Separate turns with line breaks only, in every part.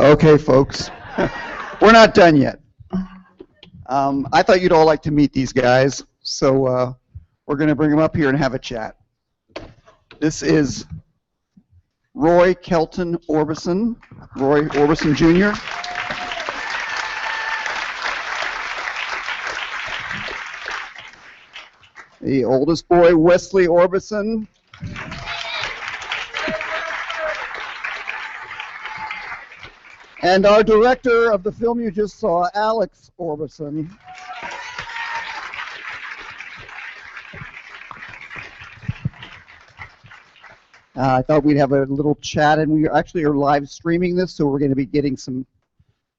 Okay, folks, we're not done yet. I thought you'd all like to meet these guys, so we're going to bring them up here and have a chat. This is Roy Kelton Orbison, Roy Orbison Jr. The oldest boy, Wesley Orbison. And our director of the film you just saw, Alex Orbison. I thought we'd have a little chat, and we actually are live streaming this, so we're going to be getting some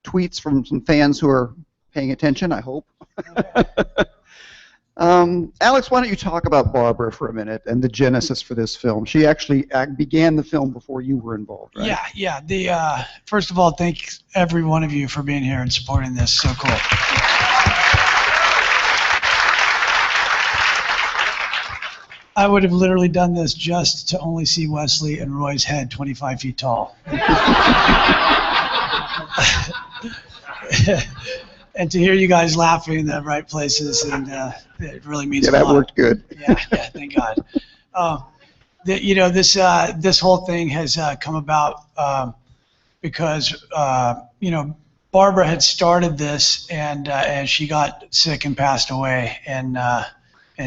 tweets from some fans who are paying attention, I hope. Alex, why don't you talk about Barbara for a minute and the genesis for this film? She actually began the film before you were involved, right?
Yeah. First of all, thanks every one of you for being here and supporting this. So cool. I would have literally done this just to only see Wesley and Roy's head 25 feet tall. And to hear you guys laughing in the right places, and it really means a lot.
Yeah, that worked good.
Yeah, thank God. This whole thing has come about because Barbara had started this, and she got sick and passed away in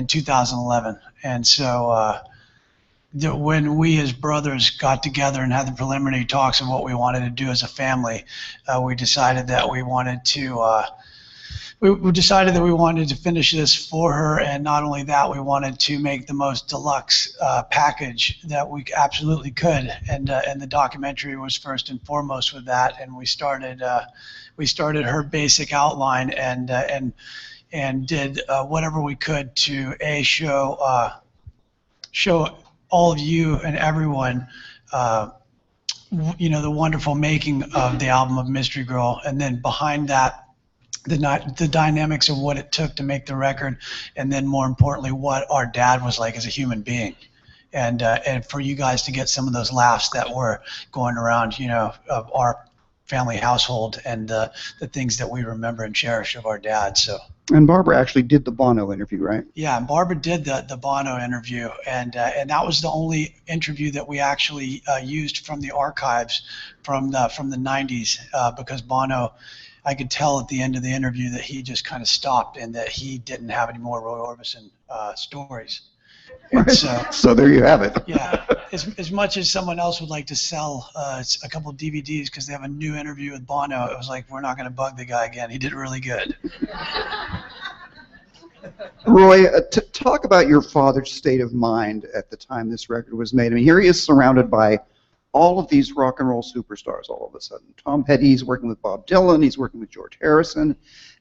2011, and so when we as brothers got together and had the preliminary talks of what we wanted to do as a family, we decided that we wanted to. We decided that we wanted to finish this for her, and not only that, we wanted to make the most deluxe package that we absolutely could, and the documentary was first and foremost with that. And we started her basic outline and did whatever we could to show all of you and everyone the wonderful making of the album of Mystery Girl, and then behind that, the dynamics of what it took to make the record, and then more importantly, what our dad was like as a human being, and for you guys to get some of those laughs that were going around, of our family household, and the things that we remember and cherish of our dad. So.
And Barbara actually did the Bono interview, right?
Yeah, and Barbara did the Bono interview, and that was the only interview that we actually used from the archives from the 90s, because Bono, I could tell at the end of the interview that he just kind of stopped and that he didn't have any more Roy Orbison stories.
Right. So there you have it.
Yeah, as much as someone else would like to sell a couple of DVDs because they have a new interview with Bono, it was like, we're not going to bug the guy again. He did really good.
Roy, talk about your father's state of mind at the time this record was made. I mean, here he is surrounded by all of these rock and roll superstars all of a sudden. Tom Petty's working with Bob Dylan, he's working with George Harrison,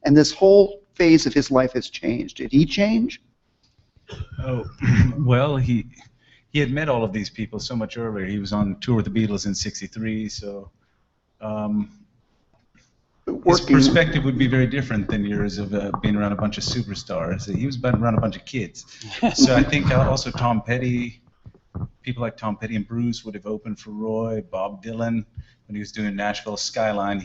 and this whole phase of his life has changed. Did he change?
Oh, well, he had met all of these people so much earlier. He was on tour with the Beatles in '63, so his perspective would be very different than yours of being around a bunch of superstars. He was around a bunch of kids. So I think also Tom Petty, people like Tom Petty and Bruce would have opened for Roy. Bob Dylan, when he was doing Nashville Skyline,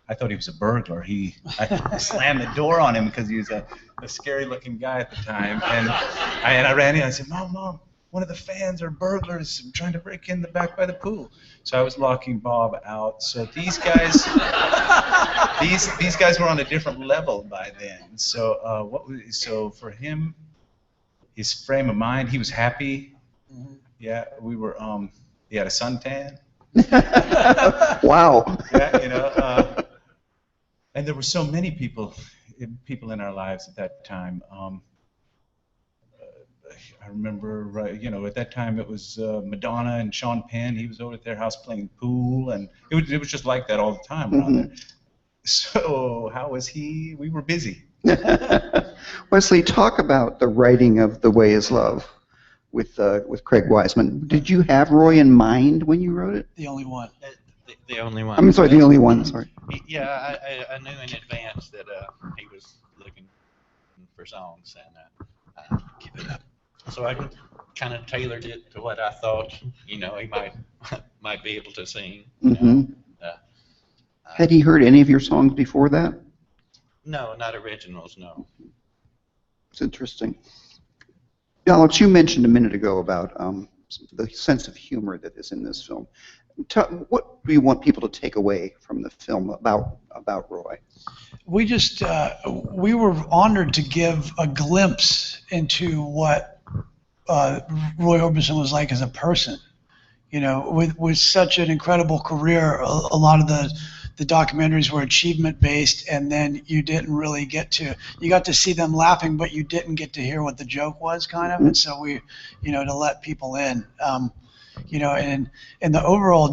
I thought he was a burglar. I slammed the door on him because he was a scary-looking guy at the time. And I ran in and I said, Mom, one of the fans are burglars trying to break in the back by the pool. So I was locking Bob out. So these guys, these guys were on a different level by then. So so for him, his frame of mind, he was happy. Yeah, we were. He had a suntan.
Wow.
Yeah, and there were so many people in our lives at that time. I remember, at that time it was Madonna and Sean Penn. He was over at their house playing pool, and it was just like that all the time around there. So how was he? We were busy.
Wesley, talk about the writing of The Way Is Love with Craig Wiseman. Did you have Roy in mind when you wrote it?
The only one.
The only one.
I'm sorry, the only one. Sorry.
Yeah, I knew in advance that he was looking for songs, and give it up. So I kind of tailored it to what I thought, he might be able to sing.
Mm-hmm. Had he heard any of your songs before that?
No, not originals, no.
It's interesting. Alex, you mentioned a minute ago about the sense of humor that is in this film. What do you want people to take away from the film about Roy?
We just we were honored to give a glimpse into what Roy Orbison was like as a person. You know, with such an incredible career, a lot of the documentaries were achievement based, and then you didn't really you got to see them laughing, but you didn't get to hear what the joke was, kind of. And so we, you know, to let people in, you know, and the overall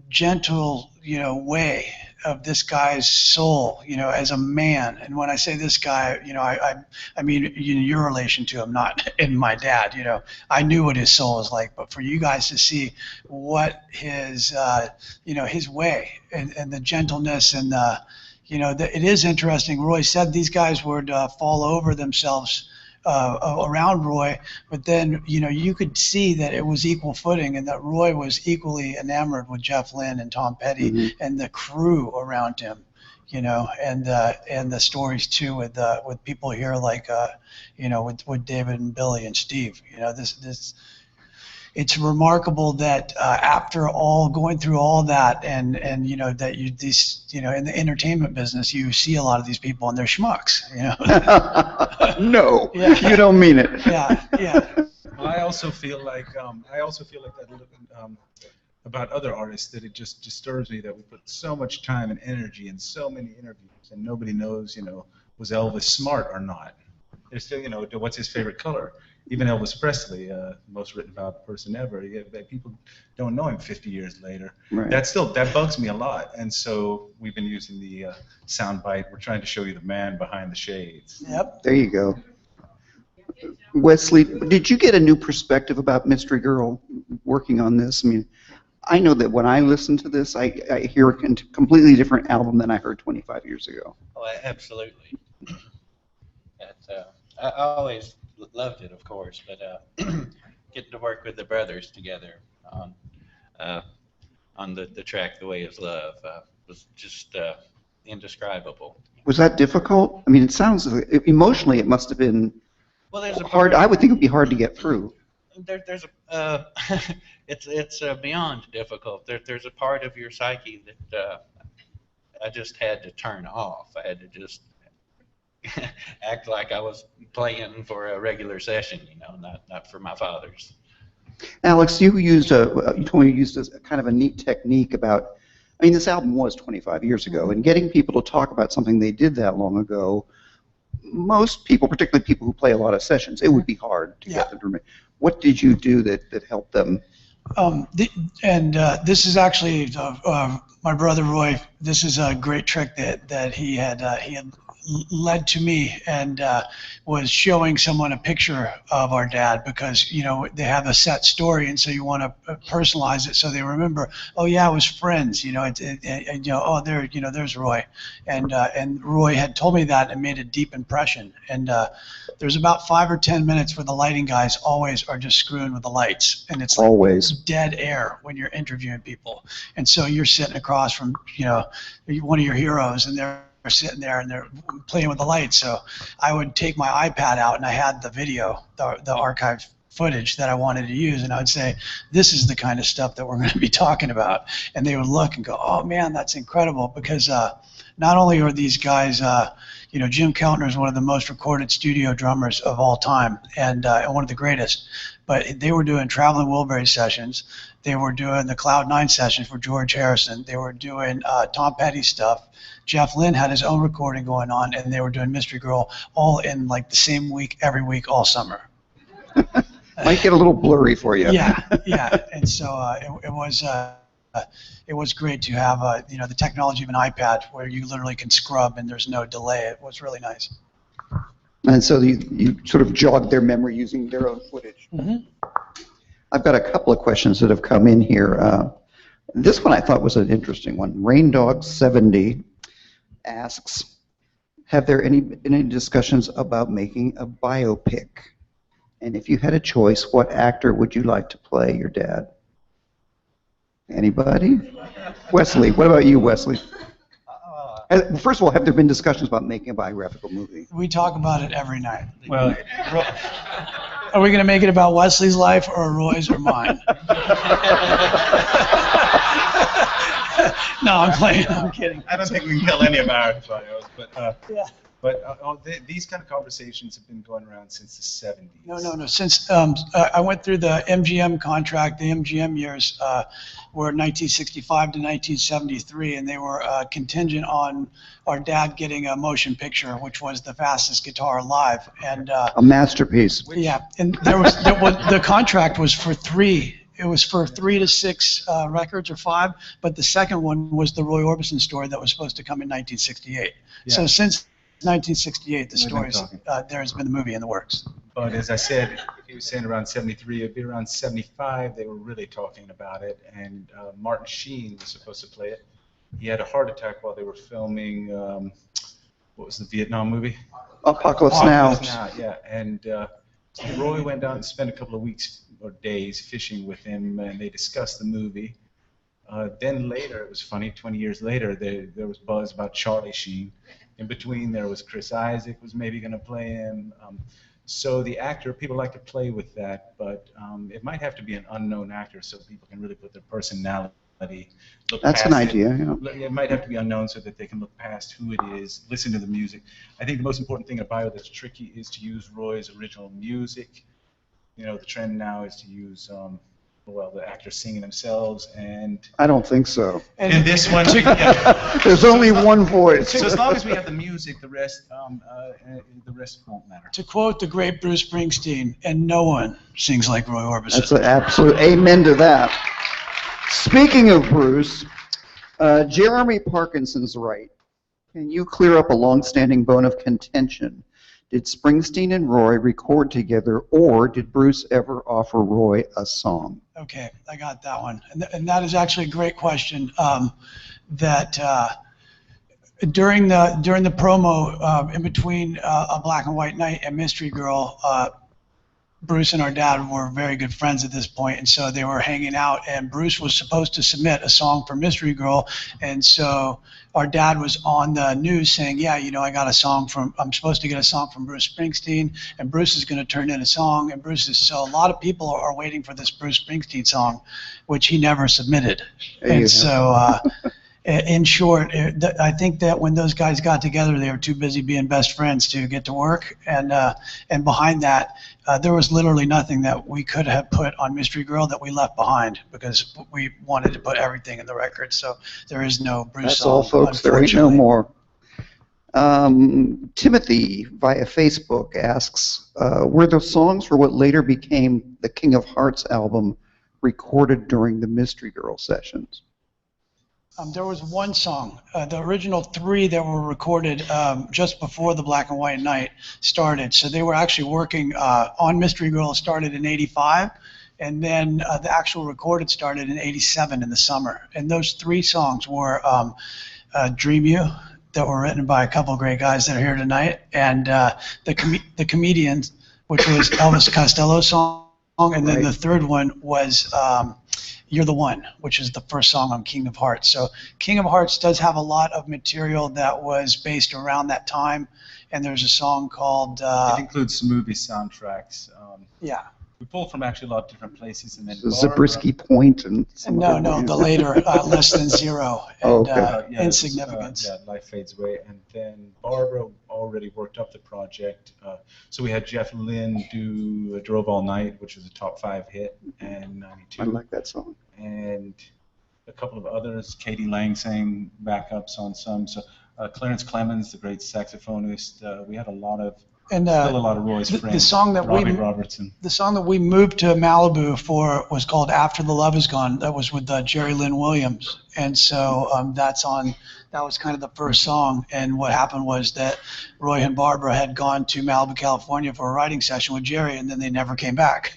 gentle, you know, way of this guy's soul, you know, as a man. And when I say this guy, you know, I mean in your relation to him, not in my dad. You know, I knew what his soul was like, but for you guys to see what his, you know, his way and the gentleness and the, you know, it is interesting. Roy said these guys would fall over themselves around Roy, but then, you know, you could see that it was equal footing and that Roy was equally enamored with Jeff Lynne and Tom Petty and the crew around him, you know, and the stories too with people here like, you know, with David and Billy and Steve. You know, this it's remarkable that after going through all that and you know that you know in the entertainment business you see a lot of these people and they're schmucks, you know.
No, you don't mean it.
Yeah.
I also feel like that about other artists, that it just disturbs me that we put so much time and energy in so many interviews and nobody knows, you know, was Elvis smart or not. There's still, you know, what's his favorite color? Even Elvis Presley, most written about person ever, people don't know him 50 years later.
Right.
That bugs me a lot. And so we've been using the sound bite. We're trying to show you the man behind the shades.
Yep.
There you go. Wesley, did you get a new perspective about Mystery Girl working on this? I mean, I know that when I listen to this, I hear a completely different album than I heard 25 years ago.
Oh, absolutely. I always loved it, of course, but getting to work with the brothers together on the track "The Way Is Love" was just indescribable.
Was that difficult? I mean, it sounds emotionally it must have been
Well,
hard. I would think it would be hard to get through.
There's a it's beyond difficult. There's a part of your psyche that I just had to turn off. I had to just act like I was playing for a regular session, you know, not for my father's.
Alex, you told me you used a kind of a neat technique about. I mean, this album was 25 years ago, and getting people to talk about something they did that long ago. Most people, particularly people who play a lot of sessions, it would be hard to get them to remember. What did you do that helped them?
This is actually my brother Roy. This is a great trick that he had led to me and was showing someone a picture of our dad because, you know, they have a set story and so you want to personalize it so they remember, oh yeah, it was Friends, you know, you know, oh there, you know, there's Roy, and Roy had told me that and made a deep impression. And there's about 5 or 10 minutes where the lighting guys always are just screwing with the lights, and it's like
always
dead air when you're interviewing people, and so you're sitting across from, you know, one of your heroes and they're sitting there and they're playing with the lights. So I would take my iPad out and I had the video, the archive footage that I wanted to use, and I would say, this is the kind of stuff that we're going to be talking about. And they would look and go, oh man, that's incredible, because not only are these guys, you know, Jim Keltner is one of the most recorded studio drummers of all time and one of the greatest, but they were doing Traveling Wilbury sessions. They were doing the Cloud9 sessions for George Harrison. They were doing Tom Petty stuff. Jeff Lynne had his own recording going on, and they were doing Mystery Girl all in like the same week, every week, all summer.
Might get a little blurry for you.
Yeah. And so it was great to have you know, the technology of an iPad where you literally can scrub and there's no delay. It was really nice.
And so you sort of jogged their memory using their own footage.
Mm-hmm.
I've got a couple of questions that have come in here. This one I thought was an interesting one. RainDog70 asks, have there been any discussions about making a biopic? And if you had a choice, what actor would you like to play your dad? Anybody? Wesley, what about you, Wesley? First of all, have there been discussions about making a biographical movie?
We talk about it every night.
Well,
Are we going to make it about Wesley's life or Roy's or mine? No, I'm playing. I'm kidding.
I don't think we can tell any of our bios, but
Yeah.
these kind of conversations have been going around since the 70s.
No. Since I went through the MGM contract, the MGM years were 1965 to 1973, and they were contingent on our dad getting a motion picture, which was The Fastest Guitar Alive, and
A masterpiece.
yeah, and the contract was for 3. It was for 3 to 6 records or 5, but the second one was the Roy Orbison story that was supposed to come in 1968.
Yeah.
So since 1968, the
We've been
stories
talking.
there has been the movie in the works.
But as I said, if he was saying around 73, it'd be around 75, they were really talking about it, and Martin Sheen was supposed to play it. He had a heart attack while they were filming, what was the Vietnam movie?
Apocalypse Now.
Yeah, and Roy went down and spent a couple of weeks or days fishing with him, and they discussed the movie. Then later, it was funny, 20 years later, there was buzz about Charlie Sheen. In between, there was Chris Isaac was maybe going to play him. So the actor, people like to play with that, but it might have to be an unknown actor so people can really put their personality. Look
That's
past
an
it.
idea, yeah.
It might have to be unknown so that they can look past who it is, listen to the music. I think the most important thing in a bio that's tricky is to use Roy's original music. You know, the trend now is to use, the actors singing themselves, and
I don't think so.
in this one,
There's only one voice.
so as long as we have the music, the rest won't matter.
To quote the great Bruce Springsteen, and no one sings like Roy Orbison.
That's an absolute amen to that. Speaking of Bruce, Jeremy Parkinson's right. Can you clear up a long-standing bone of contention? Did Springsteen and Roy record together, or did Bruce ever offer Roy a song?
Okay, I got that one, and that is actually a great question. During the promo in between A Black and White Night and Mystery Girl, Bruce and our dad were very good friends at this point, and so they were hanging out, and Bruce was supposed to submit a song for Mystery Girl, and so our dad was on the news saying, yeah, you know, I'm supposed to get a song from Bruce Springsteen, and Bruce is going to turn in a song, and so a lot of people are waiting for this Bruce Springsteen song, which he never submitted. And so in short, I think that when those guys got together, they were too busy being best friends to get to work. And behind that, there was literally nothing that we could have put on Mystery Girl that we left behind because we wanted to put everything in the record. So there is no Bruce
That's
song,
all, folks. There ain't no more. Timothy via Facebook asks, were the songs for what later became the King of Hearts album recorded during the Mystery Girl sessions?
There was one song. The original 3 that were recorded just before the Black and White Night started. So they were actually working on Mystery Girl started in '85, and then the actual recorded started in '87 in the summer. And those 3 songs were Dream You, that were written by a couple of great guys that are here tonight, and the Comedians, which was Elvis Costello's song, and then the third one was You're the One, which is the first song on King of Hearts. So King of Hearts does have a lot of material that was based around that time, and there's a song called...
it includes some movie soundtracks.
Yeah.
We pulled from actually a lot of different places, and then
Zabriskie Point and some
No,
other
the later Less Than Zero and Insignificance.
Life Fades Away, and then Barbara already worked up the project. So we had Jeff Lynne do Drove All Night, which was a top 5 hit in '92.
I like that song.
And a couple of others. Katie Lang sang backups on some. So Clarence Clemens, the great saxophonist. We had a lot of
And
still a lot of Roy's friends.
the song that
Robertson.
The song that we moved to Malibu for was called After the Love Is Gone. That was with Jerry Lynn Williams, and so that was kind of the first song. And what happened was that Roy and Barbara had gone to Malibu, California for a writing session with Jerry, and then they never came back.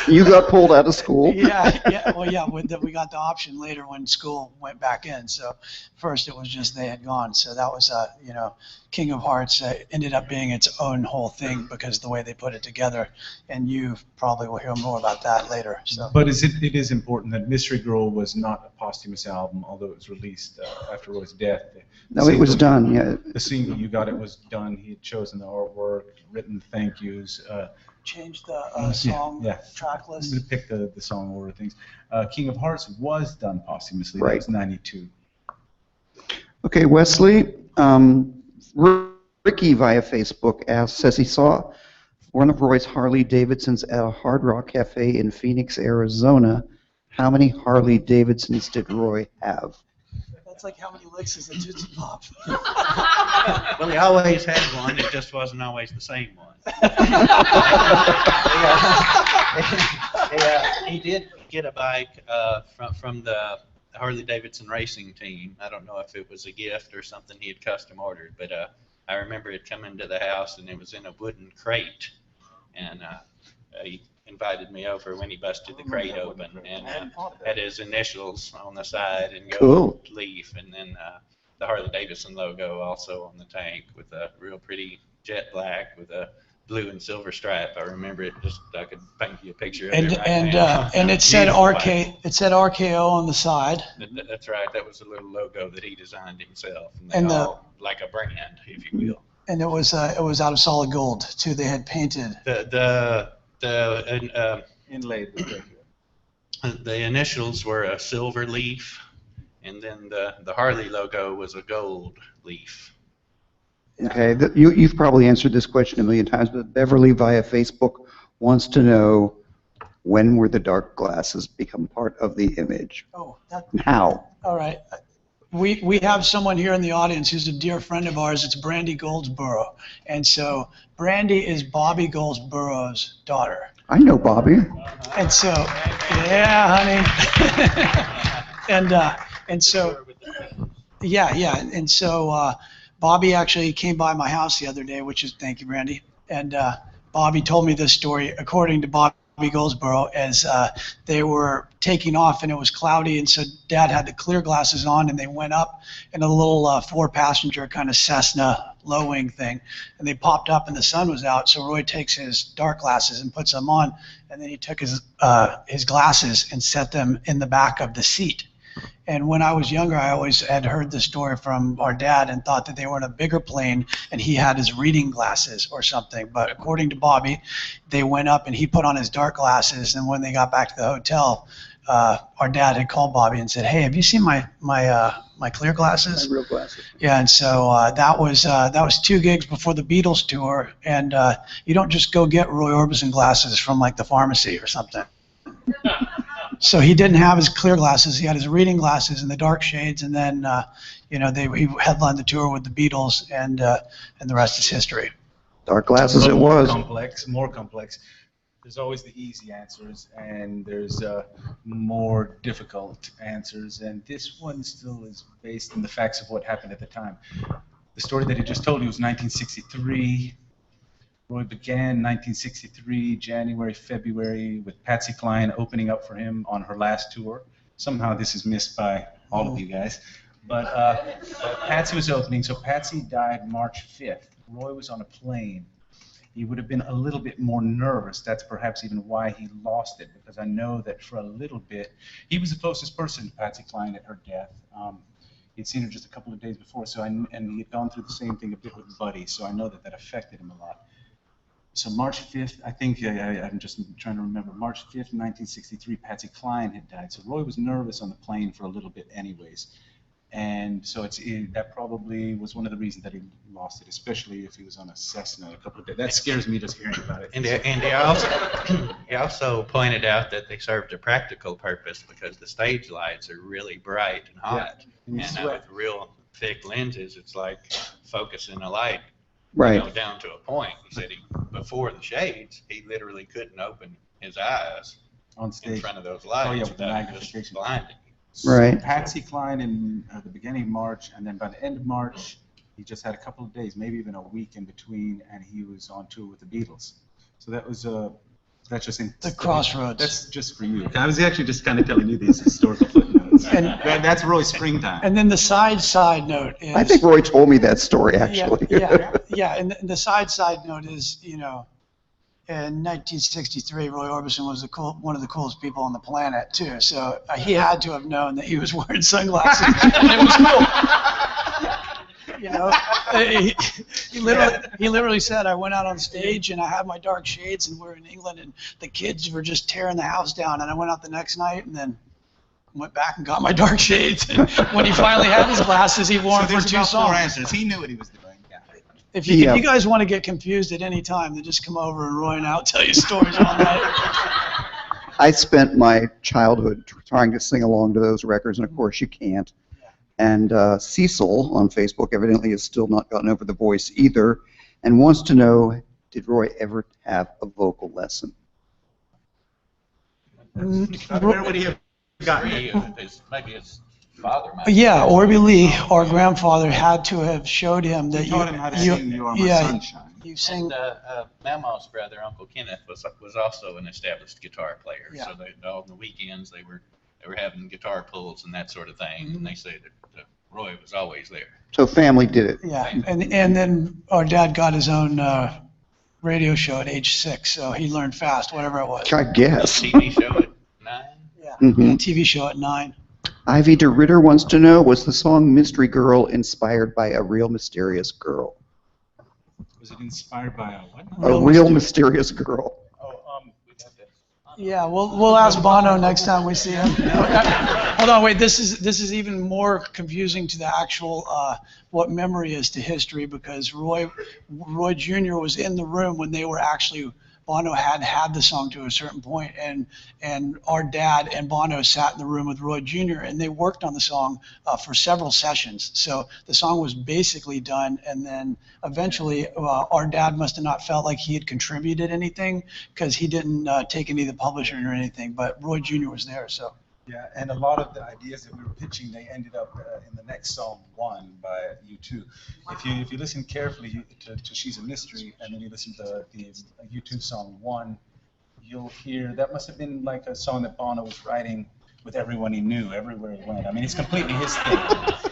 You got pulled out of school?
Yeah. We got the option later when school went back in. So first it was just they had gone. So that was King of Hearts ended up being its own whole thing because of the way they put it together. And you probably will hear more about that later. So.
But it is important that Mystery Girl was not not a posthumous album, although it was released after Roy's death.
No, it was done, yeah.
The single You Got It was done. He had chosen the artwork, written thank yous.
Changed the song track list.
We picked the song order things. King of Hearts was done posthumously.
Right.
That was 92.
Okay, Wesley, Ricky via Facebook says he saw one of Roy's Harley Davidsons at a Hard Rock Cafe in Phoenix, Arizona. How many Harley Davidsons did Roy have?
That's like how many licks is a Tootsie Pop?
Well, he always had one. It just wasn't always the same one. He did get a bike from the Harley Davidson racing team. I don't know if it was a gift or something he had custom ordered, but I remember it coming to the house and it was in a wooden crate, and he invited me over when he busted the crate open and had his initials on the side and gold leaf, and then the Harley Davidson logo also on the tank with a real pretty jet black with a blue and silver stripe. I remember it. I could paint you a picture of it right now.
And it said RKO on the side.
That's right. That was a little logo that he designed himself, and all like a brand, if you will.
And it was out of solid gold too. They had painted
Inlaid.
The initials were a silver leaf, and then the Harley logo was a gold leaf.
Okay, you've probably answered this question a million times, but Beverly via Facebook wants to know, when were the dark glasses become part of the image?
Oh,
how?
All right. We have someone here in the audience who's a dear friend of ours. It's Brandy Goldsboro. And so Brandy is Bobby Goldsboro's daughter.
I know Bobby.
And so, yeah, honey. and so, yeah. And so Bobby actually came by my house the other day, thank you, Brandy. And Bobby told me this story. According to Bobby Goldsboro, as they were taking off and it was cloudy, and so Dad had the clear glasses on, and they went up in a little 4-passenger kind of Cessna low-wing thing, and they popped up and the sun was out, so Roy takes his dark glasses and puts them on, and then he took his glasses and set them in the back of the seat. And when I was younger, I always had heard the story from our dad and thought that they were in a bigger plane and he had his reading glasses or something. But according to Bobby, they went up and he put on his dark glasses. And when they got back to the hotel, our dad had called Bobby and said, "Hey, have you seen my clear glasses?"
My real glasses.
Yeah, and so that was 2 gigs before the Beatles tour. And you don't just go get Roy Orbison glasses from like the pharmacy or something. So he didn't have his clear glasses. He had his reading glasses in the dark shades, and then he headlined the tour with the Beatles, and the rest is history.
Dark glasses it was.
More complex. There's always the easy answers, and there's more difficult answers, and this one still is based on the facts of what happened at the time. The story that he just told you was 1963. Roy began 1963, January, February, with Patsy Cline opening up for him on her last tour. Somehow this is missed by all of you guys. But Patsy was opening, so Patsy died March 5th. Roy was on a plane. He would have been a little bit more nervous. That's perhaps even why he lost it, because I know that for a little bit, he was the closest person to Patsy Cline at her death. He'd seen her just a couple of days before, and he had gone through the same thing a bit with Buddy, so I know that affected him a lot. So March 5th, I think, I'm just trying to remember, March 5th, 1963, Patsy Cline had died. So Roy was nervous on the plane for a little bit anyways. And so that probably was one of the reasons that he lost it, especially if he was on a Cessna a couple of days. That scares me just hearing about it.
And he also pointed out that they served a practical purpose because the stage lights are really bright and hot.
Yeah.
And with real thick lenses, it's like focusing a light.
Right.
Down to a point. He said before the shades, he literally couldn't open his eyes
on stage
in front of those lights without just blinding.
Right.
So Patsy Cline in the beginning of March, and then by the end of March, he just had a couple of days, maybe even a week in between, and he was on tour with the Beatles. So that was that's just in
the crossroads.
That's just for you. I was actually just kind of telling you these historical footnotes. And that's Roy's springtime.
And then the side note is,
I think Roy told me that story actually.
Yeah. And the side note is, in 1963, Roy Orbison was one of the coolest people on the planet too. So he had to have known that he was wearing sunglasses, and it was cool. You know, he literally said, I went out on stage and I had my dark shades, and we're in England, and the kids were just tearing the house down. And I went out the next night and then went back and got my dark shades. And when he finally had his glasses, he wore them for 2 songs.
4 answers. He knew what he was doing.
If you guys want to get confused at any time, then just come over and Roy and I'll tell you stories all night.
I spent my childhood trying to sing along to those records, and of course you can't. And Cecil on Facebook evidently has still not gotten over The Voice either, and wants to know, did Roy ever have a vocal lesson?
Where would he have gotten it?
Maybe his father might.
Yeah, Orbie Lee, our grandfather, had to have showed him that
He taught him how to sing "You Are My Sunshine."
You sing.
And Mama's brother, Uncle Kenneth, was also an established guitar player.
Yeah.
So on the weekends they were having guitar pulls and that sort of thing. And they say that Roy was always there.
So family did it.
Yeah, and then our dad got his own radio show at age 6, so he learned fast, whatever it was.
I guess.
TV show at 9.
Yeah,
Mhm.
TV show at 9.
Ivy DeRitter wants to know, was the song Mystery Girl inspired by a real mysterious girl?
Was it inspired by a what?
A real mysterious girl.
We'd have to.
Yeah, we'll ask Bono next time we see him. Hold on, wait. This is even more confusing to the actual what memory is to history, because Roy Jr. was in the room when they were actually. Bono had the song to a certain point, and our dad and Bono sat in the room with Roy Jr. and they worked on the song for several sessions. So the song was basically done, and then eventually our dad must have not felt like he had contributed anything, because he didn't take any of the publishing or anything. But Roy Jr. was there, so.
Yeah, and a lot of the ideas that we were pitching, they ended up in the next song, One, by U2. If you listen carefully to She's a Mystery, and then you listen to the U2 song, One, you'll hear that must have been like a song that Bono was writing with everyone he knew, everywhere he went. I mean, it's completely his thing.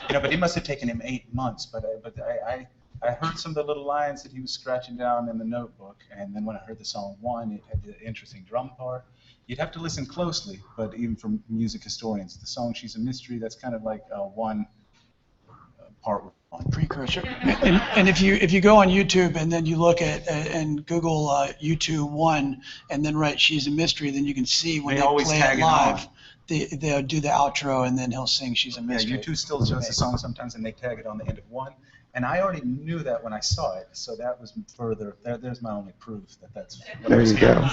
But it must have taken him 8 months. But I heard some of the little lines that he was scratching down in the notebook, and then when I heard the song One, it had the interesting drum part. You'd have to listen closely, but even from music historians, the song She's a Mystery, that's kind of like one part with one.
Precursor. And if you go on YouTube and then you look at and Google U2 One and then write She's a Mystery, then you can see when they play it live, they'll do the outro and then he'll sing She's a Mystery.
Yeah, U2 still does the song sometimes, and they tag it on the end of One. And I already knew that when I saw it, so that was further. There's my only proof that that's.
There you go.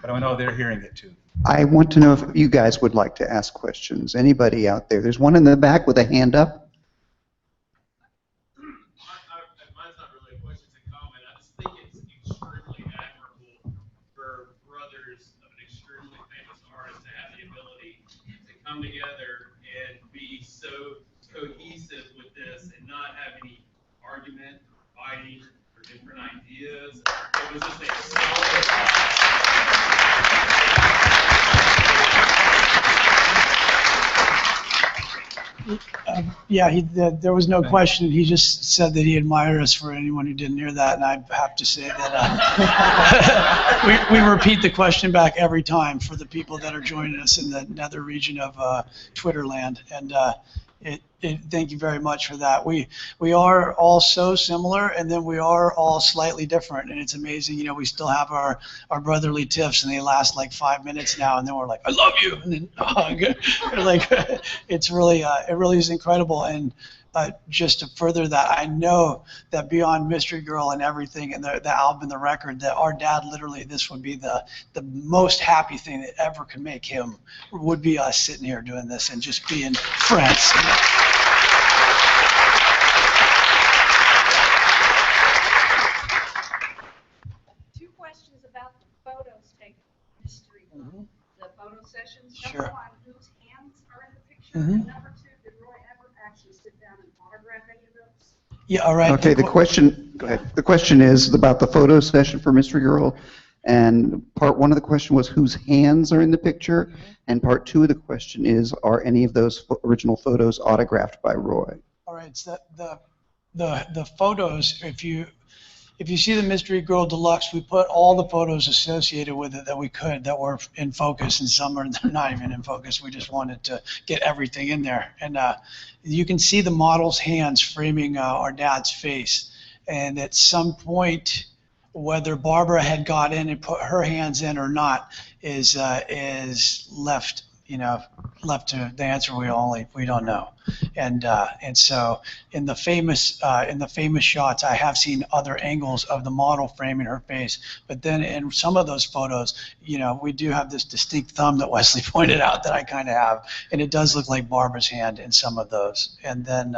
But I know they're hearing it too.
I want to know if you guys would like to ask questions. Anybody out there? There's one in the back with a hand up.
Mine's not really a question, it's a comment. I just think it's extremely admirable for brothers of an extremely famous artist to have the ability to come together and be so cohesive with this and not have any argument, fighting for different ideas. It was just a solid.
Yeah, there was no question. He just said that he admired us, for anyone who didn't hear that, and I have to say that we repeat the question back every time for the people that are joining us in the nether region of Twitterland. And thank you very much for that. We are all so similar, and then we are all slightly different, and it's amazing. We still have our brotherly tiffs, and they last like 5 minutes now, and then we're like, I love you, and then like it's really it really is incredible. And just to further that, I know that beyond Mystery Girl and everything, and the album, the record, that our dad literally, this would be the most happy thing that ever could make him, would be us sitting here doing this and just being friends.
Two questions about the photos taken Mystery Girl. The photo sessions.
Sure.
Number one, whose hands are in the picture?
Mhm.
And number two, did Roy ever actually sit down and autograph any of those?
Yeah, all right.
Okay, the question. Go ahead. The question is about the photo session for Mystery Girl, and part one of the question was whose hands are in the picture, and part two of the question is, are any of those original photos autographed by Roy?
All right, so the photos, if you if you see the Mystery Girl Deluxe, we put all the photos associated with it that we could, that were in focus, and some are not even in focus. We just wanted to get everything in there. And you can see the model's hands framing our dad's face. And at some point, whether Barbara had got in and put her hands in or not is left, left to the answer we don't know. And so in the famous shots, I have seen other angles of the model framing her face. But then in some of those photos, we do have this distinct thumb that Wesley pointed out that I kind of have, and it does look like Barbara's hand in some of those. And then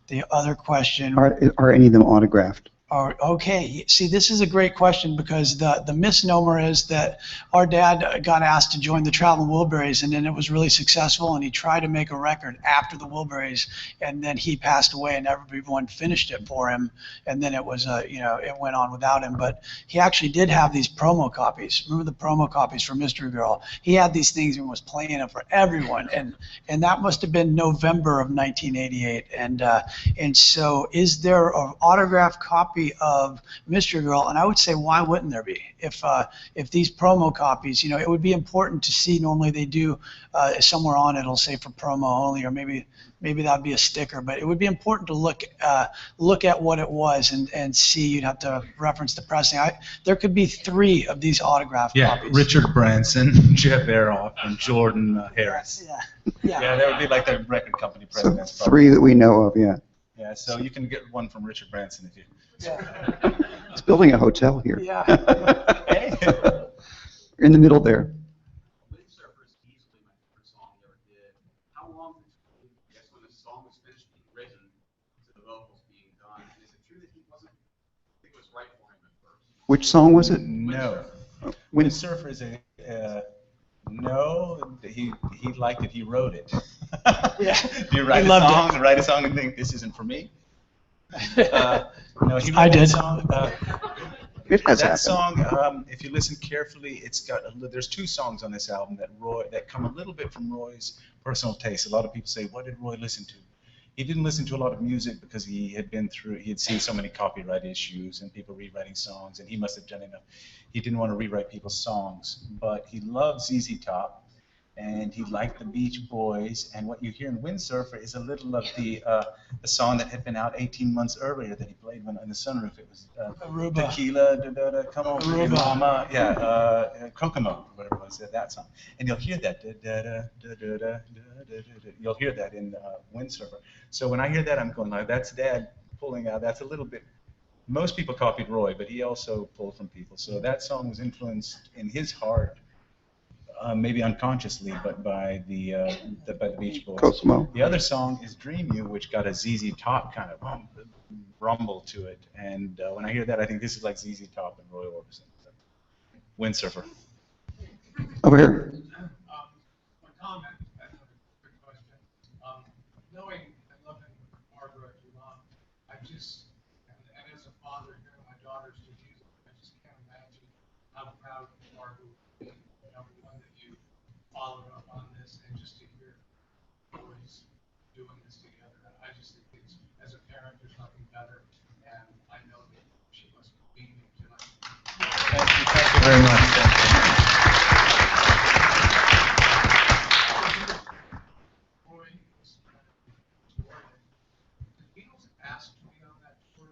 the other question:
Are any of them autographed?
Okay, see, this is a great question, because the misnomer is that our dad got asked to join the Traveling Wilburys, and then it was really successful, and he tried to make a record after the Wilburys, and then he passed away, and everyone finished it for him, and then it was it went on without him. But he actually did have these promo copies. Remember the promo copies for Mystery Girl? He had these things and was playing them for everyone, and that must have been November of 1988. And so, is there an autographed copy of Mystery Girl? And I would say, why wouldn't there be? If these promo copies, it would be important to see. Normally they do somewhere on it, it'll say for promo only, or maybe that'd be a sticker. But it would be important to look at what it was and see. You'd have to reference the pressing. There could be 3 of these autographed copies.
Richard Branson, Jeff Aroff, and Jordan Harris. Yeah, that would be like the record company presidents.
So 3 that we know of, yeah.
Yeah, so you can get one from Richard Branson if you.
Yeah.
It's building a hotel here.
Yeah.
In the middle there.
Windsurfer is easily my favorite song he ever did. How long did it take, I guess, when the song was finished being written to the vocals being done? And is it true that he wasn't, I think it was right for him at first?
Which song was it?
No.
Windsurfer.
Windsurfer is no, he liked it, he wrote it.
Yeah.
Do you write a song and think, this isn't for me? No, he wrote
I did.
Song,
It has
that
happened.
song, if you listen carefully, it's got there's 2 songs on this album that come a little bit from Roy's personal taste. A lot of people say, what did Roy listen to? He didn't listen to a lot of music because he had seen so many copyright issues and people rewriting songs, and he must have done enough. He didn't want to rewrite people's songs, but he loved ZZ Top, and he liked the Beach Boys, and what you hear in Windsurfer is a little of the song that had been out 18 months earlier that he played when in the sunroof. It was
Aruba.
Tequila, come on,
Aruba.
Mama, Kokomo, whatever it was, that song. And you'll hear that, you'll hear that in Windsurfer. So when I hear that, I'm going, like, that's Dad pulling out. That's a little bit. Most people copied Roy, but he also pulled from people. So that song was influenced in his heart. Maybe unconsciously, but by the Beach Boys.
Kokomo.
The other song is Dream You, which got a ZZ Top kind of rumble to it. And when I hear that, I think this is like ZZ Top and Roy Orbison. Windsurfer.
Over here.
My comment, I have a quick question. Knowing and loving Barbara, your mom, and as a father, hearing my daughters do music, I just can't imagine how proud Barbara would be, number one, that you followed up on this, and just to hear boys doing this together. I just think it's, as a parent, there's nothing better, and I know that she must be beaming tonight.
Thank you very much.
Roy was touring. Did the Beatles ask to be on that tour?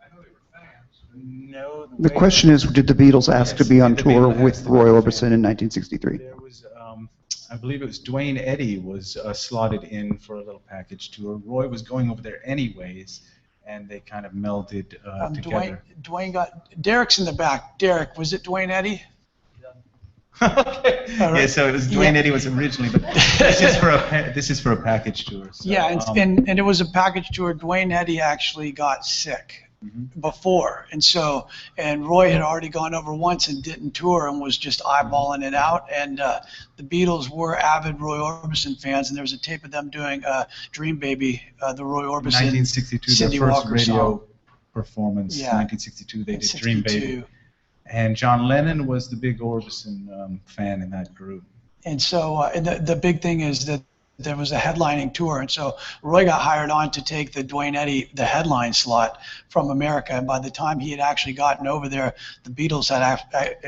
I know they were fans.
No.
The question is, did the Beatles ask to be on
the
tour
Beatles
with
asked to
Roy
be on
Orbison in 1963?
There was, I believe it was Dwayne Eddy was slotted in for a little package tour. Roy was going over there anyways, and they kind of melded together.
Dwayne Derek's in the back. Derek, was it Dwayne Eddy?
Okay.
All right.
Yeah, so it was Dwayne Eddy was originally, but this is for a package tour. So,
Yeah, and it was a package tour. Dwayne Eddy actually got sick before, and Roy had already gone over once and didn't tour and was just eyeballing it out. And the Beatles were avid Roy Orbison fans, and there was a tape of them doing "Dream Baby," the Roy Orbison
1962,
Cindy
their first
Walker
radio
song.
performance.
Yeah.
1962, they
In
did "Dream
62.
Baby," and John Lennon was the big Orbison fan in that group.
And so and the big thing is that there was a headlining tour, and so Roy got hired on to take the Duane Eddy, the headline slot from America. And by the time he had actually gotten over there, the Beatles had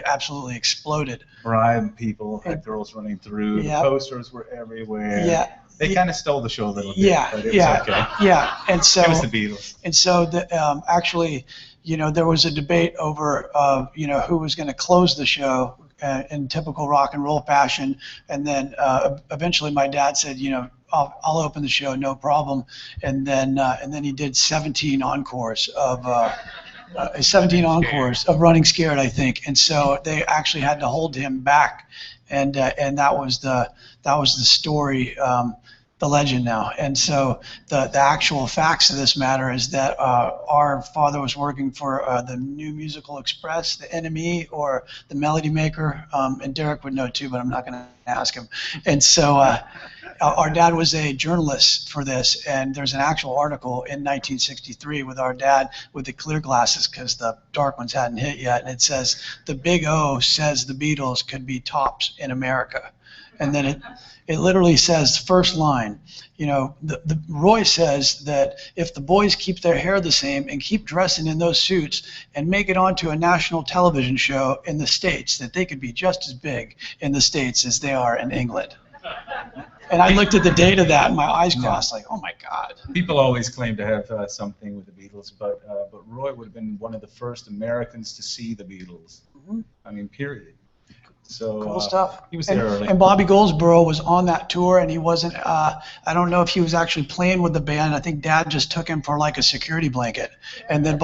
absolutely exploded.
Bribe people, had girls running through.
Yeah.
The posters were everywhere.
Yeah.
They kind of stole the show a little bit,
Yeah,
but it
yeah,
was okay.
yeah. And so
It was the Beatles.
And so actually, there was a debate over, who was going to close the show in typical rock and roll fashion. And then eventually my dad said, I'll open the show, no problem. And then he did 17 encores of Running Scared, I think. And so they actually had to hold him back. And that was the story. The legend now. And so the actual facts of this matter is that our father was working for the New Musical Express, the NME, or the Melody Maker, and Derek would know too, but I'm not going to ask him. And so our dad was a journalist for this, and there's an actual article in 1963 with our dad with the clear glasses because the dark ones hadn't hit yet, and it says, "The Big O says the Beatles could be tops in America." And then it literally says, first line, the Roy says that if the boys keep their hair the same and keep dressing in those suits and make it onto a national television show in the States, that they could be just as big in the States as they are in England. And I looked at the date of that and my eyes crossed like, oh my God.
People always claim to have something with the Beatles, but Roy would have been one of the first Americans to see the Beatles.
Mm-hmm.
I mean, period. So
cool stuff.
He was there early.
And Bobby Goldsboro was on that tour, and he wasn't. I don't know if he was actually playing with the band. I think Dad just took him for like a security blanket. And then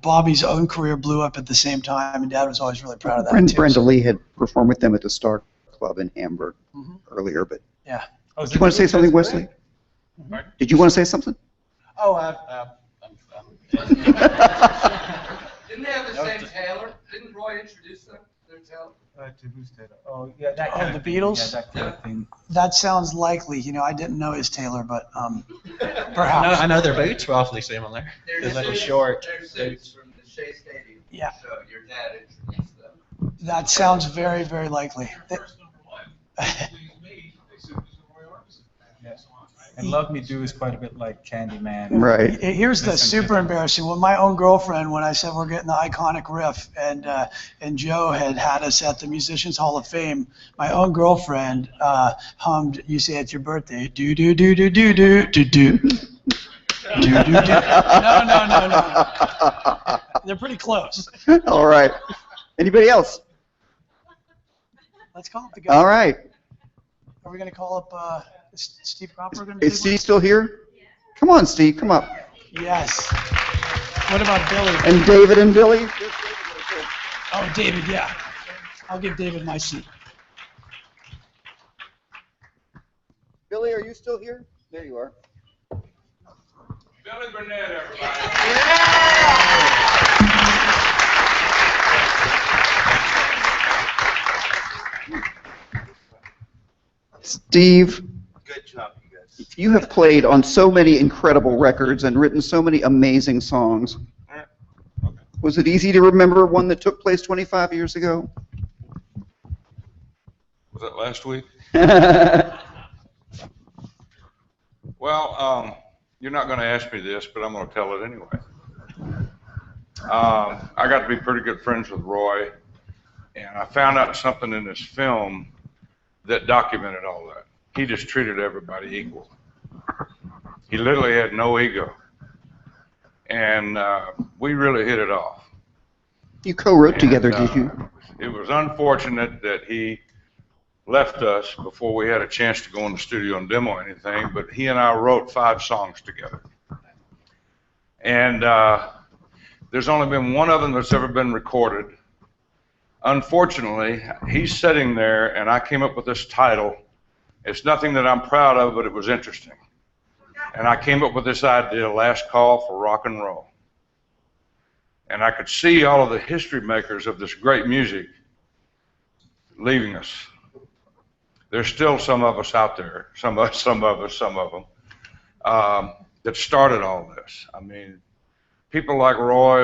Bobby's own career blew up at the same time, and Dad was always really proud of that too.
Brenda Lee had performed with them at the Star Club in Hamburg earlier, but
yeah.
Oh,
did you want to say something, Wesley? Did you want to say something?
Oh,
Didn't they have the same Taylor? Didn't Roy introduce them? Their Taylor?
To who's Taylor? Oh, yeah, that
Oh,
kind
the
of thing.
Beatles?
Yeah, that kind of thing.
That sounds likely. I didn't know his Taylor, but perhaps.
I know their boots were awfully similar. They're little short.
They're suits from the Shea Stadium.
Yeah.
So your dad introduced them.
That sounds very, very likely.
First number one, Wesley made, they said it was a Roy Orbison.
Yes. And Love Me Do is quite a bit like Candyman.
Right.
Here's the super embarrassing one. My own girlfriend, when I said we're getting the iconic riff, and Joe had us at the Musicians Hall of Fame, my own girlfriend hummed "You Say It's Your Birthday," do do do do do do do do. No. They're pretty close.
All right. Anybody else?
Let's call up the guy.
All right.
Are we going to call up is Steve Cropper?
Is Steve still here? Come on, Steve. Come up.
Yes. What about Billy?
And David and Billy?
Oh, David, yeah. I'll give David my seat.
Billy, are you still here? There you are.
Billy Burnett, everybody.
Steve,
Good job, you guys.
you have played on so many incredible records and written so many amazing songs.
Okay.
Was it easy to remember one that took place 25 years ago?
Was that last week?
Right.
Well, you're not going to ask me this, but I'm going to tell it anyway. I got to be pretty good friends with Roy, and I found out something in this film that documented all that. He just treated everybody equal. He literally had no ego, and we really hit it off.
You co-wrote together,
And,
did you?
It was unfortunate that he left us before we had a chance to go in the studio and demo anything, but he and I wrote 5 songs together. And there's only been one of them that's ever been recorded. Unfortunately, he's sitting there, and I came up with this title. It's nothing that I'm proud of, but it was interesting. And I came up with this idea, Last Call for Rock and Roll. And I could see all of the history makers of this great music leaving us. There's still some of us out there, some of them, that started all this. I mean, people like Roy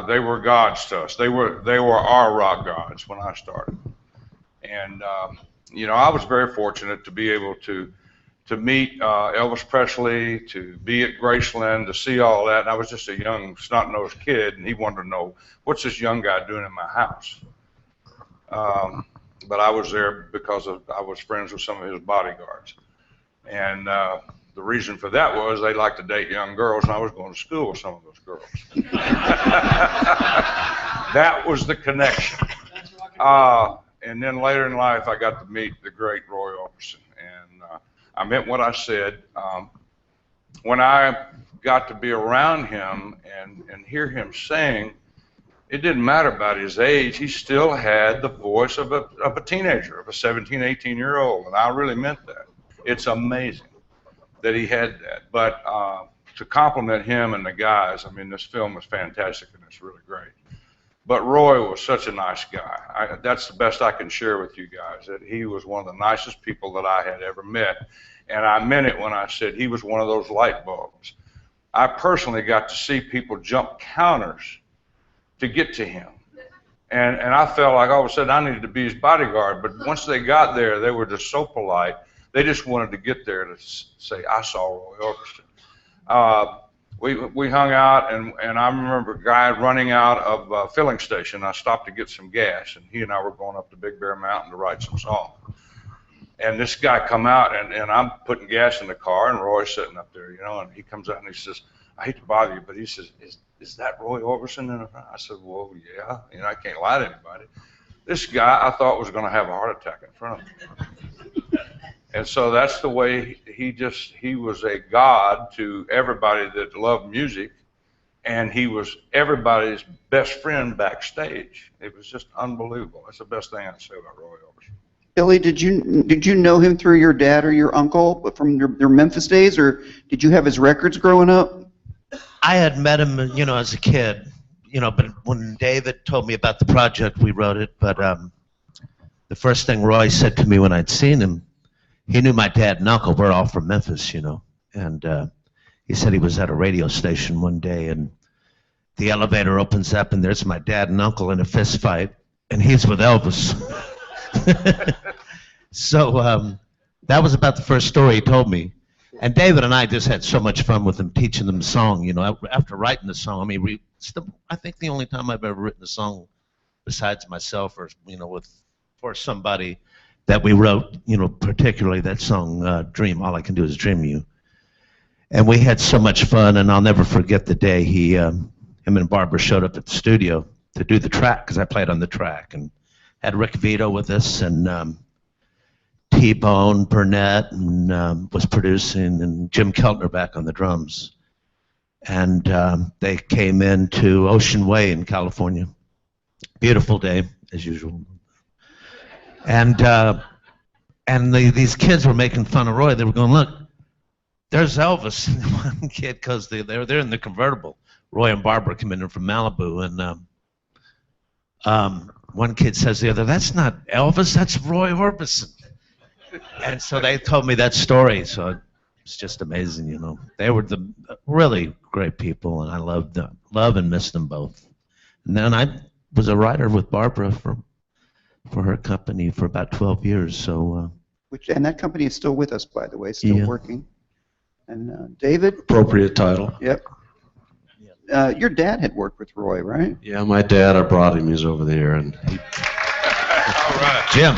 they were gods to us. They were our rock gods when I started. And you know, I was very fortunate to be able to meet Elvis Presley, to be at Graceland, to see all that. And I was just a young, snot-nosed kid, and he wanted to know, what's this young guy doing in my house? But I was there because I was friends with some of his bodyguards. And the reason for that was they liked to date young girls, and I was going to school with some of those girls. That was the connection. And then later in life, I got to meet the great Roy Orbison. And I meant what I said. When I got to be around him and hear him sing, it didn't matter about his age. He still had the voice of a teenager, of a 17, 18-year-old, and I really meant that. It's amazing that he had that. But to compliment him and the guys, I mean, this film was fantastic and it's really great. But Roy was such a nice guy. That's the best I can share with you guys, that he was one of the nicest people that I had ever met. And I meant it when I said he was one of those light bulbs. I personally got to see people jump counters to get to him. And I felt like all of a sudden I needed to be his bodyguard. But once they got there, they were just so polite. They just wanted to get there to say, I saw Roy Orbison. We hung out, and I remember a guy running out of a filling station. I stopped to get some gas, and he and I were going up to Big Bear Mountain to write some songs. And this guy come out, and I'm putting gas in the car, and Roy's sitting up there, you know, and he comes out and he says, I hate to bother you, but he says, is that Roy Orbison in the front? I said, well, yeah, you know, I can't lie to anybody. This guy I thought was going to have a heart attack in front of me. And so that's the way he was a god to everybody that loved music, and he was everybody's best friend backstage. It was just unbelievable. That's the best thing I can say about Roy Orbison.
Billy, did you know him through your dad or your uncle from your Memphis days, or did you have his records growing up?
I had met him, you know, as a kid, you know, but when David told me about the project, we wrote it. But the first thing Roy said to me when I'd seen him, he knew my dad and uncle were all from Memphis, you know, and he said he was at a radio station one day, and the elevator opens up, and there's my dad and uncle in a fist fight, and he's with Elvis. So that was about the first story he told me. And David and I just had so much fun with him, teaching them the song, you know. After writing the song, I mean, I think the only time I've ever written a song besides myself or, you know, for somebody that we wrote, you know, particularly that song, Dream, All I Can Do Is Dream You. And we had so much fun, and I'll never forget the day him and Barbara showed up at the studio to do the track, because I played on the track, and had Rick Vito with us, and T-Bone Burnett, and was producing, and Jim Keltner back on the drums. And they came into Ocean Way in California. Beautiful day, as usual. And these kids were making fun of Roy. They were going, look, there's Elvis. And one kid, because they're in the convertible. Roy and Barbara come in from Malibu, and one kid says to the other, that's not Elvis, that's Roy Orbison. And so they told me that story, so it's just amazing, you know. They were the really great people, and I love and miss them both. And then I was a writer with Barbara for her company for about 12 years. So,
And that company is still with us, by the way, still working. And David?
Appropriate title.
Yep. Your dad had worked with Roy, right?
Yeah, my dad, I brought him, he's over there. And
All right.
Jim.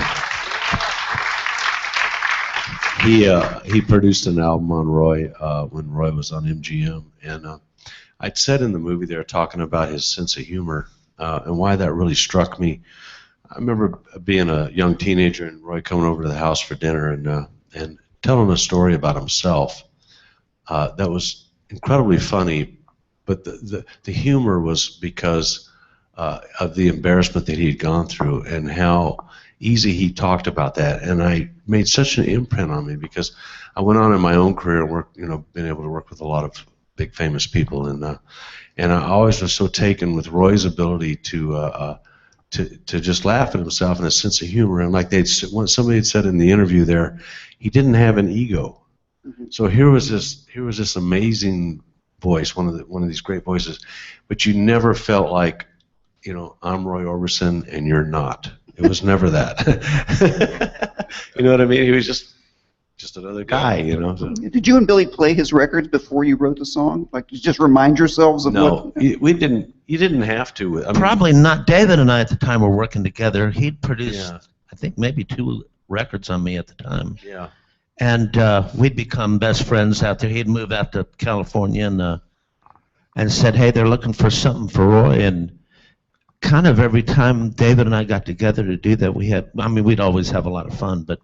He produced an album on Roy when Roy was on MGM. And I'd said in the movie they were talking about his sense of humor and why that really struck me. I remember being a young teenager and Roy coming over to the house for dinner and telling a story about himself that was incredibly funny, but the humor was because of the embarrassment that he had gone through and how easy he talked about that. And I made such an imprint on me because I went on in my own career and worked, you know, been able to work with a lot of big famous people, and I always was so taken with Roy's ability to just laugh at himself and a sense of humor. And like somebody had said in the interview there, he didn't have an ego. Mm-hmm. So here was this amazing voice, one of these great voices, but you never felt like, you know, I'm Roy Orbison and you're not. It was never that. You know what I mean? He was just another guy, you know. So.
Did you and Billy play his records before you wrote the song? Like, you just remind yourselves of
No,
what?
we didn't. You didn't have to. I mean,
Probably not. David and I at the time were working together. He'd produced,
Yeah.
I think, maybe 2 records on me at the time.
Yeah.
And we'd become best friends out there. He'd moved out to California and said, hey, they're looking for something for Roy. And kind of every time David and I got together to do that, we'd always have a lot of fun. But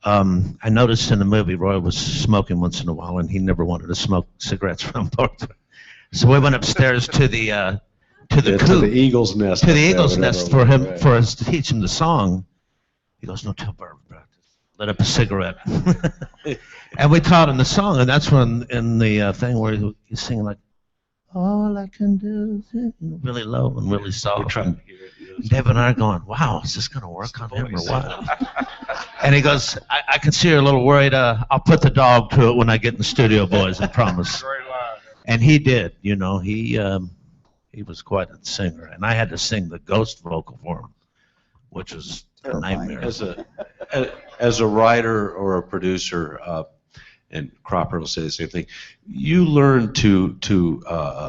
I noticed in the movie Roy was smoking once in a while, and he never wanted to smoke cigarettes from both. So we went upstairs to the
To the Eagle's Nest.
To the Eagle's Nest for him,
right.
for us to teach him the song. He goes, no, tell Barbara about this. Lit up a cigarette. And we taught him the song, and that's when in the thing where he's singing like, all I can do is really low and really soft. And David and I are going, wow, is this going to work on him or what? And he goes, I can see you're a little worried. I'll put the dog to it when I get in the studio, boys, I promise. And he did, you know, he was quite a singer. And I had to sing the ghost vocal for him, which was a nightmare.
As a writer or a producer, and Cropper will say the same thing, you learn to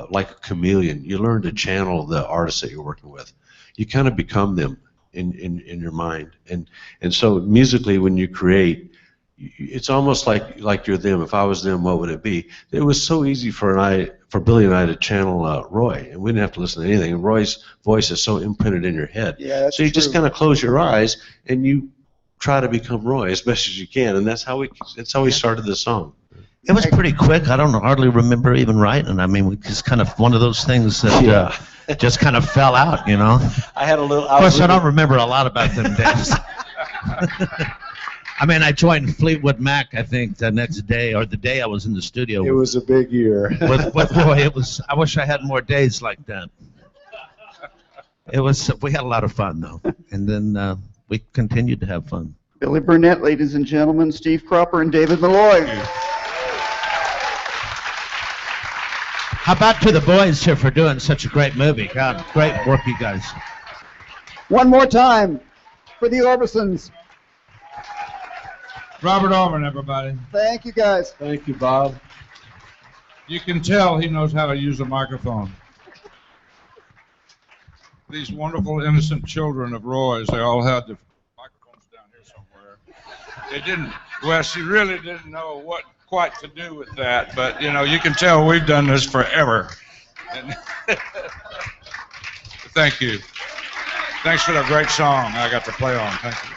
like a chameleon, you learn to channel the artists that you're working with. You kind of become them in your mind. And so musically, when you create, it's almost like you're them. If I was them, what would it be? It was so easy for Billy and I to channel Roy, and we didn't have to listen to anything. And Roy's voice is so imprinted in your head.
Yeah, that's
so you
true.
just kind of close your eyes and you try to become Roy as best as you can, and that's how we started the song.
It was pretty quick. I don't hardly remember even writing. I mean, we just kind of one of those things that just kind of fell out, you know.
I had a little.
Of course, I don't remember a lot about them days. I mean, I joined Fleetwood Mac, I think, the next day or the day I was in the studio.
It was a big year.
with Roy. It was. I wish I had more days like that. It was. We had a lot of fun though, and then we continued to have fun.
Billy Burnett, ladies and gentlemen, Steve Cropper and David Malloy.
How about to the boys here for doing such a great movie? God, great work, you guys.
One more time for the Orbisons.
Robert Orban, everybody.
Thank you, guys.
Thank you, Bob.
You can tell he knows how to use a microphone. These wonderful, innocent children of Roy's, they all had the microphones down here somewhere. They didn't, Wes, you really didn't know what quite to do with that, but, you know, you can tell we've done this forever. And thank you. Thanks for the great song I got to play on. Thank you.